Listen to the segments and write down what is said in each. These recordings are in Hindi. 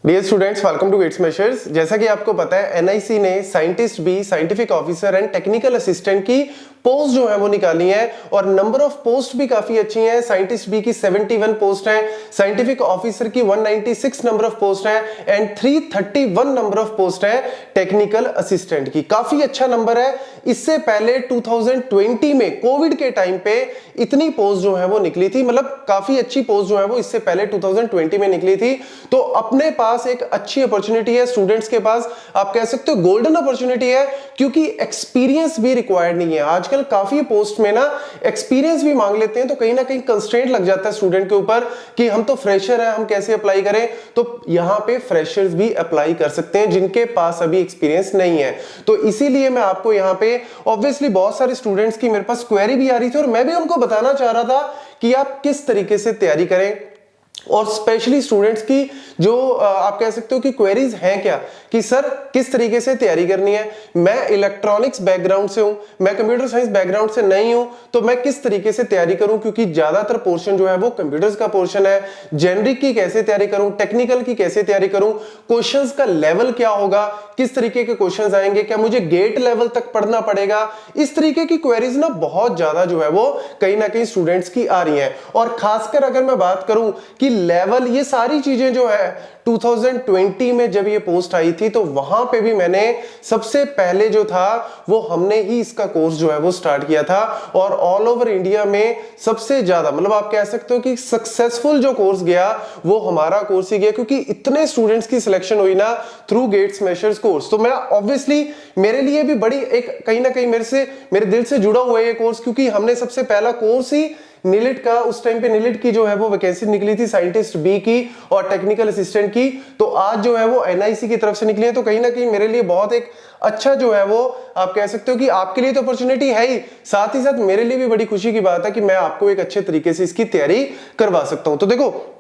Dear students, welcome to Gate Smashers. जैसा कि आपको पता है एनआईसी ने scientist B, scientific officer and technical assistant की पोस्ट जो है वो निकाली है और नंबर ऑफ पोस्ट भी काफी अच्छी हैं। साइंटिस्ट बी की 71 पोस्ट है, साइंटिफिक ऑफिसर की 196 नंबर ऑफ पोस्ट है एंड 331 नंबर ऑफ पोस्ट है टेक्निकल असिस्टेंट की। काफी अच्छा नंबर है। इससे पहले 2020 में कोविड के टाइम पे इतनी पोस्ट जो है वो निकली थी, मतलब काफी अच्छी पोस्ट जो है वो इससे पहले 2020 में निकली थी। तो अपने पास एक अच्छी अपॉर्चुनिटी है, स्टूडेंट्स के पास आप कह सकते हो गोल्डन अपॉर्चुनिटी है, क्योंकि एक्सपीरियंस भी रिक्वायर्ड नहीं है। आजकल काफी पोस्ट में ना एक्सपीरियंस भी मांग लेते हैं, तो कहीं ना कहीं कंस्ट्रेंट लग जाता है स्टूडेंट के ऊपर कि हम तो फ्रेशर है, हम कैसे अप्लाई करें। तो यहां पे फ्रेशर्स भी अप्लाई कर सकते हैं जिनके पास अभी एक्सपीरियंस नहीं है। तो इसीलिए मैं आपको यहां पे ऑब्वियसली बहुत सारे स्टूडेंट्स की मेरे पास क्वेरी भी आ रही थी और मैं भी उनको बताना चाह रहा था कि आप किस तरीके से तैयारी करें। और स्पेशली स्टूडेंट्स की जो आप कह सकते हो कि क्वेरीज हैं क्या कि सर किस तरीके से तैयारी करनी है। मैं इलेक्ट्रॉनिक्स बैकग्राउंड से हूं, मैं कंप्यूटर साइंस बैकग्राउंड से नहीं हूं, तो मैं किस तरीके से तैयारी करूं, क्योंकि ज्यादातर पोर्शन जो है वो कंप्यूटर्स का पोर्शन है। जेनरिक की कैसे तैयारी करूं, टेक्निकल की कैसे तैयारी करूं, क्वेश्चंस का लेवल क्या होगा, किस तरीके के क्वेश्चंस आएंगे, क्या मुझे गेट लेवल तक पढ़ना पड़ेगा। इस तरीके की क्वेरीज ना बहुत ज्यादा जो है वो कहीं ना कहीं स्टूडेंट्स की आ रही हैं। और खासकर अगर मैं बात करूं कि लेवल, ये सारी चीजें जो है 2020 में जब ये पोस्ट आई थी तो वहां पे भी मैंने सबसे पहले जो था वो हमने ही इसका कोर्स जो है वो स्टार्ट किया था। और ऑल ओवर इंडिया में सबसे ज्यादा, मतलब आप कह सकते हो कि सक्सेसफुल जो कोर्स गया वो हमारा कोर्स ही गया, क्योंकि इतने स्टूडेंट्स की सिलेक्शन हुई ना थ्रू गेट्स मेशर्स कोर्स। तो मैं ऑब्वियसली मेरे लिए भी बड़ी एक कहीं ना कहीं मेरे दिल से जुड़ा हुआ है ये कोर्स, क्योंकि हमने सबसे पहला कोर्स ही नीलिट का, उस टाइम पे नीलिट की जो है वो वैकेंसी निकली थी साइंटिस्ट बी की और टेक्निकल असिस्टेंट की, तो आज जो है वो एनआईसी की तरफ से निकली है। तो कहीं ना कहीं मेरे लिए बहुत एक अच्छा जो है वो आप कह सकते हो कि आपके लिए तो अपॉर्चुनिटी है ही, साथ ही साथ मेरे लिए भी बड़ी खुशी की बात है कि मैं आपको एक अच्छे तरीके से इसकी तैयारी करवा सकता हूं। तो देखो,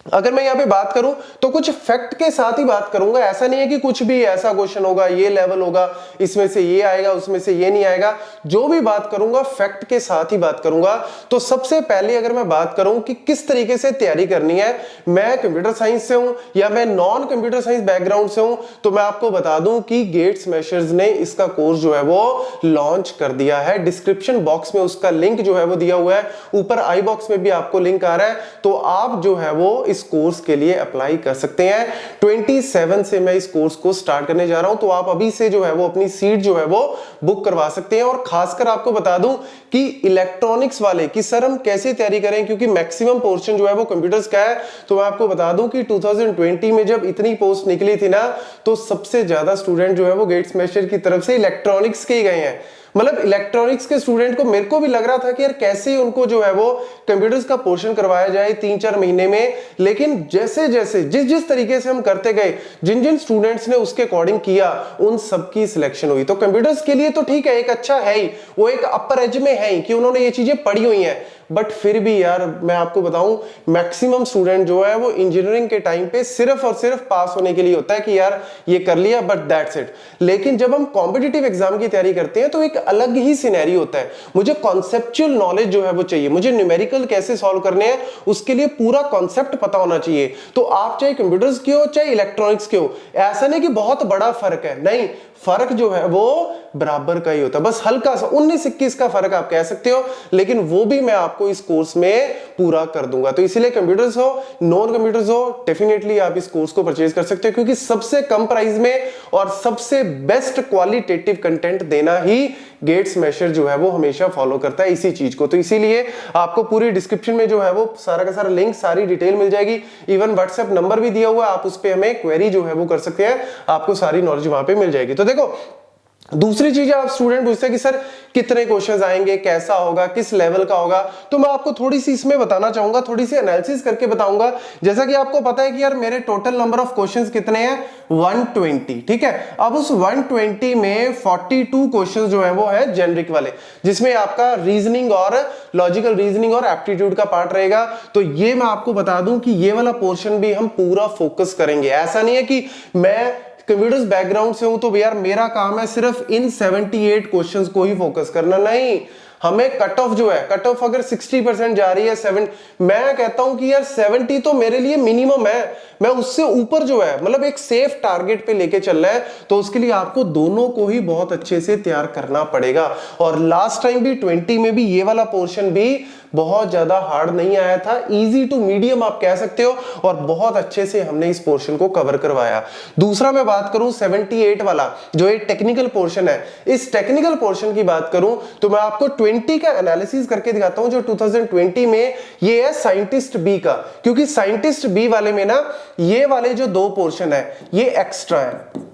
अगर मैं यहां पे बात करूं तो कुछ फैक्ट के साथ ही बात करूंगा। ऐसा नहीं है कि कुछ भी ऐसा क्वेश्चन होगा, ये लेवल होगा, इसमें से ये आएगा, उसमें से ये नहीं आएगा। जो भी बात करूंगा फैक्ट के साथ ही बात करूंगा। तो सबसे पहले अगर मैं बात करूं कि किस तरीके से तैयारी करनी है, मैं कंप्यूटर साइंस से हूं या मैं नॉन कंप्यूटर साइंस बैकग्राउंड से हूं, तो मैं आपको बता दूं कि गेट्स मेशर्स ने इसका कोर्स जो है वो लॉन्च कर दिया है। डिस्क्रिप्शन बॉक्स में उसका लिंक जो है वो दिया हुआ है, ऊपर आई बॉक्स में भी आपको लिंक आ रहा है, तो आप जो है वो इस कोर्स के लिए अप्लाई कर सकते हैं। 27 से मैं इस कोर्स को स्टार्ट करने जा रहा हूं, तो आप अभी से जो है वो अपनी सीट जो है वो बुक करवा सकते हैं। और खासकर आपको बता दूं कि इलेक्ट्रॉनिक्स वाले कि सर हम कैसे तैयारी करें, क्योंकि मैक्सिमम पोर्शन जो है वो कंप्यूटर्स का है। तो मैं आपको बता दूं कि 2020 में जब इतनी पोस्ट निकली थी ना, तो सबसे ज्यादा स्टूडेंट जो है वो गेट्स मेशर की तरफ से इलेक्ट्रॉनिक्स के ही गए हैं। मतलब इलेक्ट्रॉनिक्स के स्टूडेंट को, मेरे को भी लग रहा था कि यार कैसे उनको जो है वो कंप्यूटर्स का पोर्शन करवाया जाए 3-4 महीने में। लेकिन जैसे जैसे जिस तरीके से हम करते गए, जिन स्टूडेंट्स ने उसके अकॉर्डिंग किया, उन सबकी सिलेक्शन हुई। तो कंप्यूटर्स के लिए तो ठीक है, एक अच्छा है ही, वो एक अपर एज में है ही कि उन्होंने ये चीजें पढ़ी हुई हैं। बट फिर भी यार मैं आपको बताऊं, मैक्सिमम स्टूडेंट जो है वो इंजीनियरिंग के टाइम पे सिर्फ और सिर्फ पास होने के लिए होता है कि यार ये कर लिया, बट दैट्स इट। लेकिन जब हम कॉम्पिटिटिव एग्जाम की तैयारी करते हैं तो एक अलग ही सिनेरियो होता है। मुझे कॉन्सेप्चुअल नॉलेज जो है वो चाहिए, मुझे न्यूमेरिकल कैसे सॉल्व करने हैं उसके लिए पूरा कॉन्सेप्ट पता होना चाहिए। तो आप चाहे कंप्यूटर्स के हो चाहे इलेक्ट्रॉनिक्स के हो, ऐसा नहीं कि बहुत बड़ा फर्क है, नहीं, फर्क जो है वो बराबर का ही होता है, बस हल्का सा 19-21 का फर्क आप कह सकते हो, लेकिन वो भी मैं आपको इस कोर्स में पूरा कर दूंगा। तो इसीलिए कंप्यूटर्स हो, नॉन कंप्यूटर्स हो, डेफिनेटली आप इस कोर्स को परचेज कर सकते हो, क्योंकि सबसे कम प्राइस में और सबसे बेस्ट क्वालिटेटिव कंटेंट देना ही गेट्स मेशर जो है वो हमेशा फॉलो करता है इसी चीज को। तो इसीलिए आपको पूरी डिस्क्रिप्शन में जो है वो सारा का सारा लिंक, सारी डिटेल मिल जाएगी। इवन व्हाट्सएप नंबर भी दिया हुआ है, आप उस पर हमें क्वेरी जो है वो कर सकते हैं, आपको सारी नॉलेज वहां पे मिल जाएगी। तो देखो, दूसरी चीज आप स्टूडेंट पूछते हैं कि सर कितने क्वेश्चंस आएंगे, कैसा होगा, किस लेवल का होगा, तो मैं आपको थोड़ी सी इसमें बताना चाहूंगा, थोड़ी सी एनालिसिस करके बताऊंगा। जैसा कि आपको पता है कि यार मेरे टोटल नंबर ऑफ क्वेश्चंस कितने हैं, 120, ठीक है। अब उस 120 में 42 क्वेश्चंस जो है वो है जेनरिक वाले, जिसमें आपका रीजनिंग और लॉजिकल रीजनिंग और एप्टीट्यूड का पार्ट रहेगा। तो ये मैं आपको बता दूं कि ये वाला पोर्शन भी हम पूरा फोकस करेंगे। ऐसा नहीं है कि मैं कंप्यूटर्स बैकग्राउंड से हूं तो यार मेरा काम है सिर्फ इन 78 क्वेश्चंस को ही फोकस करना, नहीं, हमें कट ऑफ जो है, कट ऑफ अगर 60% जा रही है 7, मैं कहता हूं कि यार 70 तो मेरे लिए मिनिमम है, मैं उससे ऊपर जो है मतलब एक सेफ टारगेट पे लेके चल रहा है, तो उसके लिए आपको दोनों को ही बहुत अच्छे से तैयार करना पड़ेगा। और लास्ट टाइम भी 20 में भी ये वाला पोर्शन भी बहुत ज्यादा हार्ड नहीं आया था, इजी टू मीडियम आप कह सकते हो, और बहुत अच्छे से हमने इस पोर्शन को कवर करवाया। दूसरा मैं बात करूं 78 वाला जो एक टेक्निकल पोर्शन है, इस टेक्निकल पोर्शन की बात करूं तो मैं आपको 20 का एनालिसिस करके दिखाता हूं जो 2020 में ये है साइंटिस्ट बी का, क्योंकि साइंटिस्ट बी वाले में ना ये वाले जो दो पोर्शन है ये एक्स्ट्रा है।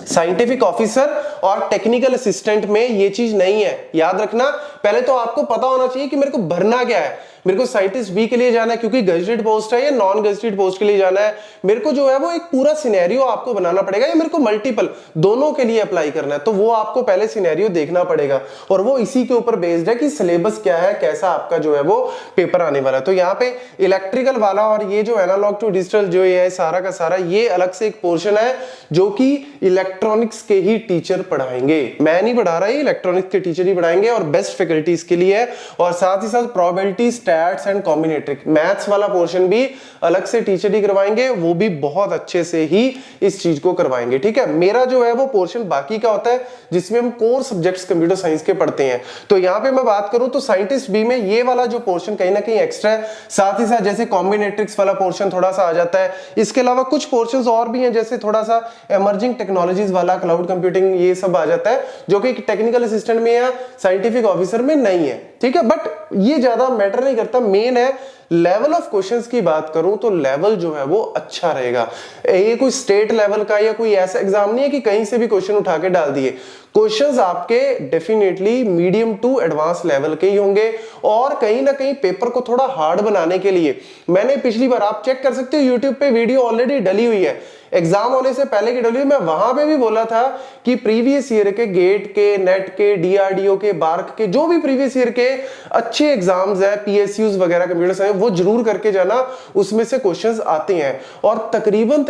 साइंटिफिक ऑफिसर और टेक्निकल असिस्टेंट में ये चीज नहीं है, याद रखना। पहले तो आपको पता होना चाहिए कि मेरे को भरना क्या है, मेरे को साइंटिस्ट बी के लिए जाना है क्योंकि गजेटेड पोस्ट है या नॉन गजेटेड पोस्ट के लिए जाना है, मेरे को जो है वो एक पूरा सिनेरियो आपको बनाना पड़ेगा, या मेरे को मल्टीपल दोनों के लिए अप्लाई करना है, तो वो आपको पहले सिनेरियो देखना पड़ेगा, और वो इसी के ऊपर बेस्ड है कि सिलेबस क्या है, कैसा आपका जो है वो पेपर आने वाला है। तो यहाँ पे इलेक्ट्रिकल वाला और ये जो एनालॉग टू डिजिटल जो ये है सारा का सारा ये अलग से एक पोर्शन है जो कि इलेक्ट्रॉनिक्स के ही टीचर पढ़ाएंगे, मैं नहीं पढ़ा रहा, इलेक्ट्रॉनिक्स के टीचर ही पढ़ाएंगे और बेस्ट फैकल्टी इसके लिए है। और साथ ही साथ प्रोबेबिलिटी, स्टैट्स एंड कॉम्बिनेटरिक मैथ्स वाला पोर्शन भी अलग से टीचर ही करवाएंगे, वो भी बहुत अच्छे से ही इस चीज को करवाएंगे, ठीक है। मेरा जो है वो पोर्शन बाकी का होता है जिसमें हम कोर सब्जेक्ट्स कंप्यूटर साइंस के पढ़ते हैं। तो यहाँ पे मैं बात करूं तो साइंटिस्ट बी में ये वाला जो पोर्शन कहीं ना कहीं एक्स्ट्रा है, साथ ही साथ जैसे कॉम्बिनेट्रिक्स वाला पोर्शन थोड़ा सा आ जाता है। इसके अलावा कुछ पोर्शंस और भी हैं जैसे थोड़ा सा इमर्जिंग टेक्नोलॉजीज वाला, क्लाउड कंप्यूटिंग, ये सब आ जाता है जो कि टेक्निकल असिस्टेंट में या साइंटिफिक ऑफिसर में नहीं है, ठीक है। बट ये ज्यादा मैटर नहीं करता, मेन है लेवल ऑफ क्वेश्चंस की बात करूं तो लेवल जो है वो अच्छा रहेगा। ये कोई स्टेट लेवल का या कोई ऐसा एग्जाम नहीं है कि कहीं से भी क्वेश्चन उठा के डाल दिए, क्वेश्चंस आपके definitely medium to advance level के ही होंगे। और कहीं ना कहीं पेपर को थोड़ा हार्ड बनाने के लिए मैंने पिछली बार, आप चेक कर सकते हो यूट्यूब पे वीडियो ऑलरेडी डली हुई है, एग्जाम होने से पहले की डली हुई, मैं वहां पे भी बोला था कि प्रीवियस ईयर के गेट के, नेट के, डीआरडीओ के, बार्क के जो भी प्रीवियस ईयर के अच्छे एग्जाम्स है, पीएसयूज वगैरह कंप्यूटर साइंस, वो जरूर करके जाना, उसमें से क्वेश्चंस आते हैं। और तकरीबन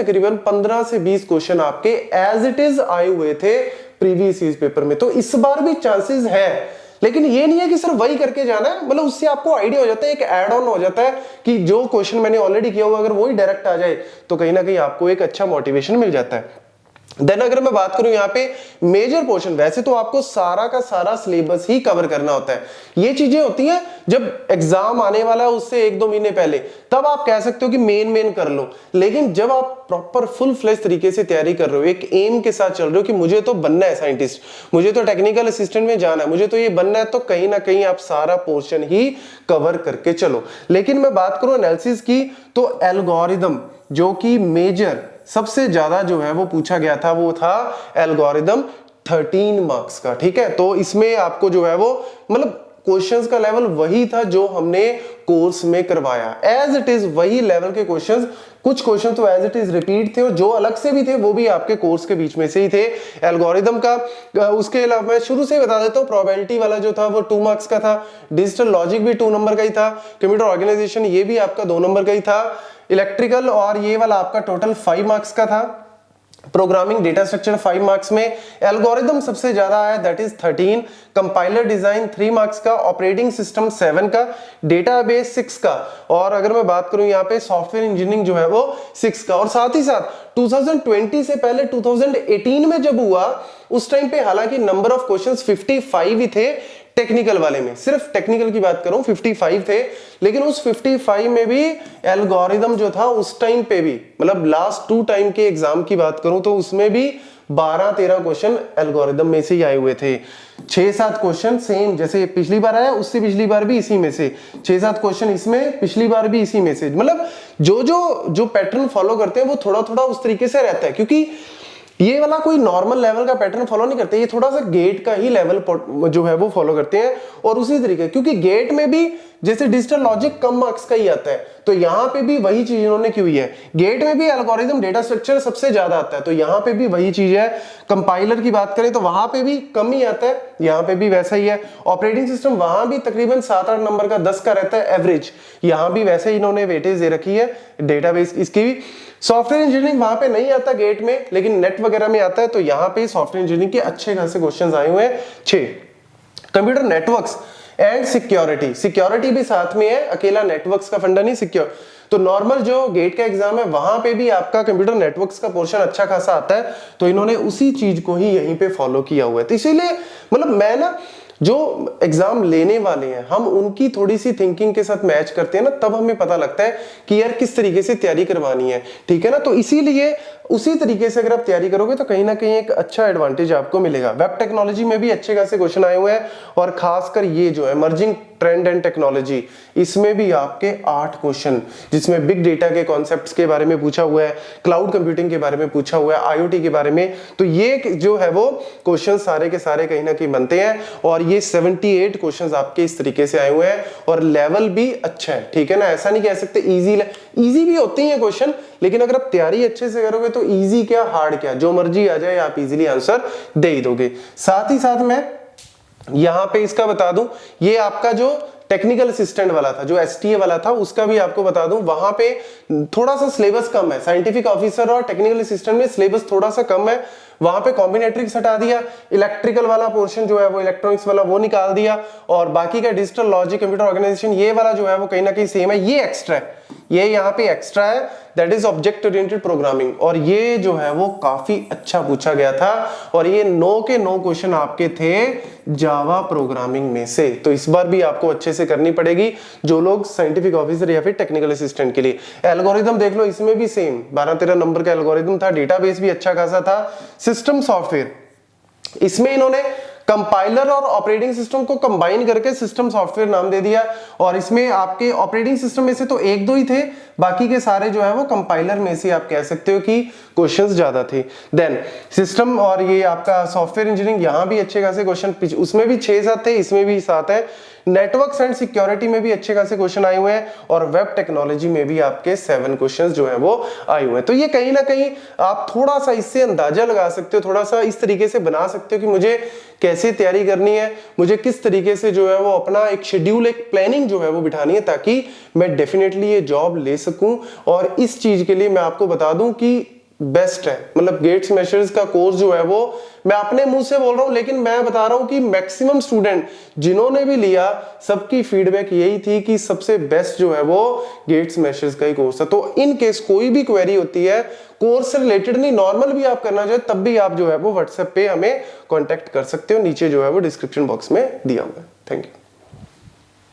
15 से 20 क्वेश्चन आपके एज इट इज आए हुए थे प्रीवियस ईयर पेपर में, तो इस बार भी चांसेस है। लेकिन ये नहीं है कि सिर्फ वही करके जाना है, मतलब उससे आपको आइडिया हो जाता है, एक ऐड ऑन हो जाता है कि जो क्वेश्चन मैंने ऑलरेडी किया हुआ अगर वही डायरेक्ट आ जाए तो कहीं ना कहीं आपको एक अच्छा मोटिवेशन मिल जाता है। देन अगर मैं बात करूं यहाँ पे मेजर पोर्शन, वैसे तो आपको सारा का सारा सिलेबस ही कवर करना होता है। ये चीजें होती हैं जब एग्जाम आने वाला है उससे 1-2 महीने पहले, तब आप कह सकते हो कि मेन कर लो। लेकिन जब आप प्रॉपर फुल फ्लेश तरीके से तैयारी कर रहे हो, एक एम के साथ चल रहे हो कि मुझे तो बनना है साइंटिस्ट, मुझे तो टेक्निकल असिस्टेंट में जाना है, मुझे तो ये बनना है, तो कहीं ना कहीं आप सारा पोर्शन ही कवर करके चलो। लेकिन मैं बात करूं एनालिसिस की तो एल्गोरिदम जो कि मेजर सबसे ज्यादा जो है वो पूछा गया था वो था एल्गोरिदम 13 मार्क्स का, ठीक है। तो इसमें आपको जो है वो मतलब क्वेश्चंस का लेवल वही था जो हमने कोर्स में करवाया, एज इट इज वही लेवल के क्वेश्चंस। कुछ क्वेश्चन तो एज इट इज रिपीट थे और जो अलग से भी थे वो भी आपके कोर्स के बीच में से ही थे एल्गोरिदम का। उसके अलावा मैं शुरू से ही बता देता हूँ, प्रोबेबिलिटी वाला जो था वो 2 मार्क्स का था, डिजिटल लॉजिक भी 2 नंबर का ही था, कंप्यूटर ऑर्गेनाइजेशन ये भी आपका 2 नंबर का ही था, इलेक्ट्रिकल और ये वाला आपका टोटल 5 मार्क्स का था, प्रोग्रामिंग डेटा स्ट्रक्चर 5 मार्क्स में, एल्गोरिदम सबसे ज्यादा आया that is 13, compiler design 3 marks का, ऑपरेटिंग सिस्टम 7 का, डेटाबेस 6 का, और अगर मैं बात करूं यहाँ पे सॉफ्टवेयर इंजीनियरिंग जो है वो 6 का। और साथ ही साथ 2020 से पहले 2018 में जब हुआ उस टाइम पे हालांकि नंबर ऑफ क्वेश्चंस 55 ही थे टेक्निकल वाले में, सिर्फ टेक्निकल की बात करूं 55 थे, लेकिन उस 55 में भी एल्गोरिदम जो था उस टाइम पे भी, मतलब लास्ट 2 टाइम के एग्जाम की बात करूं तो उसमें भी 12-13 क्वेश्चन एल्गोरिदम में से ही आए हुए थे। 6-7 क्वेश्चन सेम जैसे पिछली बार आया, उससे पिछली बार भी इसी में से 6-7 क्वेश्चन, इसमें पिछली बार भी इसी में से, मतलब जो पैटर्न फॉलो करते हैं वो थोड़ा थोड़ा उस तरीके से रहता है, क्योंकि ये वाला कोई नॉर्मल लेवल का पैटर्न फॉलो नहीं करते, ये थोड़ा सा गेट का ही लेवल जो है वो फॉलो करते हैं। और उसी तरीके, क्योंकि गेट में भी जैसे डिजिटल लॉजिक कम मार्क्स का ही आता है, तो यहाँ पे भी वही चीज इन्होंने की हुई है। गेट में भी एल्गोरिदम डेटा स्ट्रक्चर सबसे ज्यादा आता है, तो यहाँ पे भी वही चीज है। कंपाइलर की बात करें तो वहां पे भी कम ही आता है, यहाँ पे भी वैसा ही है। ऑपरेटिंग सिस्टम वहां भी तकरीबन 7-8 नंबर का 10 का रहता है एवरेज, यहाँ भी वैसे ही इन्होंने वेटेज दे रखी है। डेटाबेस इसकी भी, सॉफ्टवेयर इंजीनियरिंग वहां पे नहीं आता गेट में, लेकिन नेट वगैरह में आता है, तो यहाँ पे सॉफ्टवेयर इंजीनियरिंग के अच्छे खासे क्वेश्चंस आए हुए हैं 6। Computer networks and security, security भी साथ में है, अकेला नेटवर्क्स का फंडा नहीं, सिक्योर। तो नॉर्मल जो गेट का एग्जाम है वहां पे भी आपका कंप्यूटर नेटवर्क्स का पोर्शन अच्छा खासा आता है, तो इन्होंने उसी चीज को ही यहीं पे फॉलो किया हुआ है। तो इसीलिए मतलब मैं ना जो एग्जाम लेने वाले हैं हम उनकी थोड़ी सी थिंकिंग के साथ मैच करते हैं ना, तब हमें पता लगता है कि यार किस तरीके से तैयारी करवानी है, ठीक है ना। तो इसीलिए उसी तरीके से अगर आप तैयारी करोगे तो कहीं ना कहीं एक अच्छा एडवांटेज आपको मिलेगा। वेब टेक्नोलॉजी में भी अच्छे खासे क्वेश्चन आए हुए हैं, और खासकर ये जो है इमर्जिंग ट्रेंड एंड टेक्नोलॉजी, इसमें भी आपके 8 क्वेश्चन, जिसमें बिग डेटा के कॉन्सेप्ट्स के बारे में पूछा हुआ है, क्लाउड कंप्यूटिंग के बारे में पूछा हुआ है, आईओटी के बारे में। तो ये जो है वो क्वेश्चन सारे के सारे कहीं ना कहीं बनते हैं, और ये 78 क्वेश्चंस आपके इस तरीके से आए हुए हैं, और लेवल भी अच्छा है, ठीक है ना। ऐसा नहीं कह सकते इजी भी होते हैं क्वेश्चन, लेकिन अगर आप तैयारी अच्छे से करोगे तो इजी क्या हार्ड क्या जो मर्जी आ जाए आप इजीली आंसर दे ही दोगे। साथ ही साथ मैं यहां पे इसका बता दूं, ये आपका जो टेक्निकल असिस्टेंट वाला था, जो एसटीए वाला था, उसका भी आपको बता दूं, वहां पे थोड़ा सा सिलेबस कम है। साइंटिफिक ऑफिसर और टेक्निकल असिस्टेंट में सिलेबस थोड़ा सा कम है, वहां पे कॉम्बिनेट्रिक्स हटा दिया, इलेक्ट्रिकल वाला पोर्शन जो है वो इलेक्ट्रॉनिक्स वाला वो निकाल दिया, और बाकी का डिजिटल लॉजिक कंप्यूटर ऑर्गेनाइजेशन ये वाला जो है वो कहीं ना कहीं सेम है, ये एक्स्ट्रा है, ये यहाँ पे एक्स्ट्रा है, that is object oriented programming, और ये जो है वो काफी अच्छा पूछा गया था, और ये 9 के 9 क्वेश्चन आपके थे जावा प्रोग्रामिंग में से। तो इस बार भी आपको अच्छे से करनी पड़ेगी जो लोग साइंटिफिक ऑफिसर या फिर टेक्निकल असिस्टेंट के लिए। एल्गोरिथम देख लो, इसमें भी सेम 12-13 नंबर का एल्गोरिथम था, डेटाबेस भी अच्छा खासा था। सिस्टम सॉफ्टवेयर, इसमें इन्होंने कंपाइलर और ऑपरेटिंग सिस्टम को कंबाइन करके सिस्टम सॉफ्टवेयर नाम दे दिया, और इसमें आपके ऑपरेटिंग सिस्टम में से तो 1-2 ही थे, बाकी के सारे जो है वो कंपाइलर में से आप कह सकते हो कि क्वेश्चंस ज्यादा थे। देन सिस्टम और ये आपका सॉफ्टवेयर इंजीनियरिंग, यहां भी अच्छे खासे क्वेश्चन, उसमें भी 6-7 थे, इसमें भी 7 है। नेटवर्क्स एंड सिक्योरिटी में भी अच्छे खासे क्वेश्चन आए हुए हैं, और वेब टेक्नोलॉजी में भी आपके 7 क्वेश्चंस जो है वो आए हुए हैं। तो ये कहीं ना कहीं आप थोड़ा सा इससे अंदाजा लगा सकते हो, थोड़ा सा इस तरीके से बना सकते हो कि मुझे कैसे तैयारी करनी है, मुझे किस तरीके से जो है वो अपना एक शेड्यूल, एक प्लानिंग जो है वो बिठानी है, ताकि मैं डेफिनेटली ये जॉब ले सकूं। और इस चीज के लिए मैं आपको बता दूं कि बेस्ट है, मतलब गेट्स मैशर्स का कोर्स जो है वो मैं अपने मुंह से बोल रहा हूं, लेकिन मैं बता रहा हूं कि मैक्सिमम स्टूडेंट जिन्होंने भी लिया, सबकी फीडबैक यही थी कि सबसे बेस्ट जो है वो गेट्स मैशर्स का ही कोर्स था। तो इन केस कोई भी क्वेरी होती है कोर्स से रिलेटेड, नहीं नॉर्मल भी आप करना चाहे, तब भी आप जो है वो व्हाट्सएप पे हमें कांटेक्ट कर सकते हो, नीचे जो है वो डिस्क्रिप्शन बॉक्स में दिया हुआ है। Thank you.